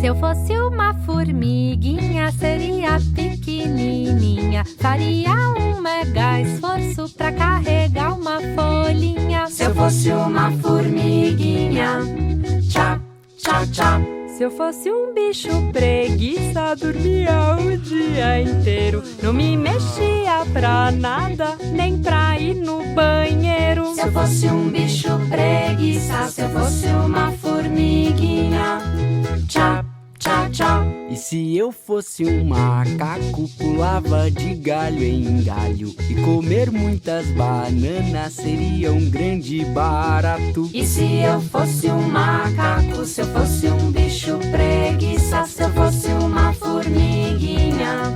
Se eu fosse uma formiguinha, seria pequenininha. Faria um mega esforço pra carregar uma folhinha. Se eu fosse uma formiguinha, tchá, tchá, tchá. Se eu fosse um bicho preguiça, dormia o dia inteiro. Não me mexia pra nada, nem pra ir no banheiro. Se eu fosse um bicho preguiça, se eu fosse uma formiguinha, tchá, tchá, tchá. E se eu fosse um macaco, pulava de galho em galho. E comer muitas bananas seria um grande barato. E se eu fosse um macaco, se eu fosse um bicho preguiça, se eu fosse uma formiguinha,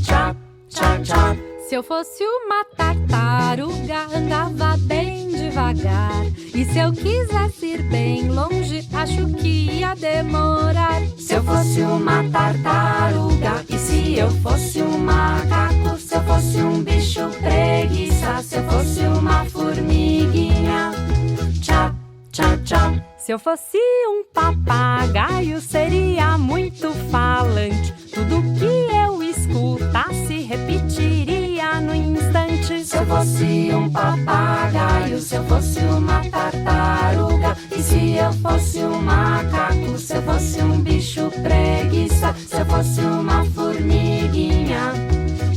tchá, tchá, tchá. Se eu fosse uma tartaruga, andava bem devagar. E se eu quisesse ir bem longe, acho que ia demorar. Se eu fosse uma tartaruga, e se eu fosse um macaco, se eu fosse um bicho preguiça, se eu fosse uma formiguinha, tchá, tchá, tchá. Se eu fosse um papagaio, seria muito falante. Tudo que eu escutasse, repetiria no instante. Se eu fosse um papagaio, se eu fosse uma tartaruga, e se eu fosse um macaco, se eu fosse um bicho preguiça, se eu fosse uma formiguinha,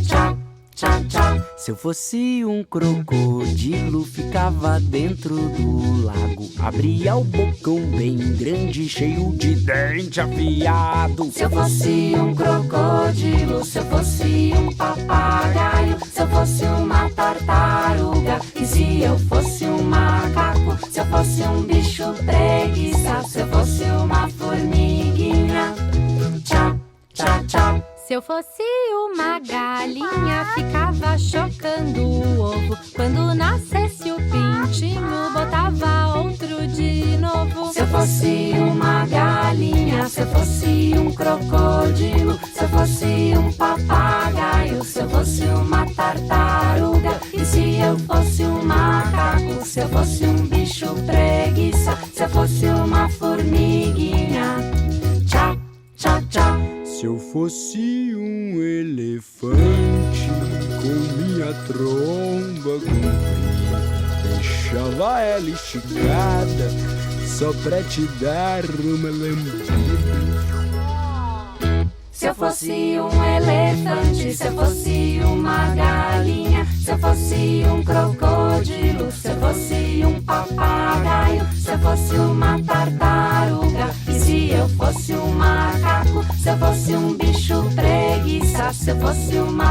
tchá, tchá, tchá. Se eu fosse um crocodilo, ficava dentro do lago. Abria o bocão bem grande, cheio de dente afiado. Se eu fosse um crocodilo, se eu fosse um papagaio, se eu fosse uma tartaruga, e se eu fosse um macaco, se eu fosse um bicho preguiça, se eu fosse uma formiguinha, tchá, tchá, tchá. Se eu fosse uma galinha, ficava chocando o ovo. Quando nascesse o pintinho, botava outro de novo. Se eu fosse uma galinha, se eu fosse um crocodilo, se eu fosse um papagaio, se eu fosse uma tartaruga, e se eu fosse um macaco, se eu fosse um bicho preguiça, se eu fosse uma formiguinha, tchá, tchá, tchá. Se eu fosse um elefante, com minha tromba comprida, deixava ela esticada, só pra te dar uma lambida. Se eu fosse um elefante, se eu fosse uma galinha, se eu fosse um crocodilo, se eu fosse um papagaio, se eu fosse uma tartaruga, e se eu fosse um macaco, se eu fosse um bicho preguiça, se eu fosse uma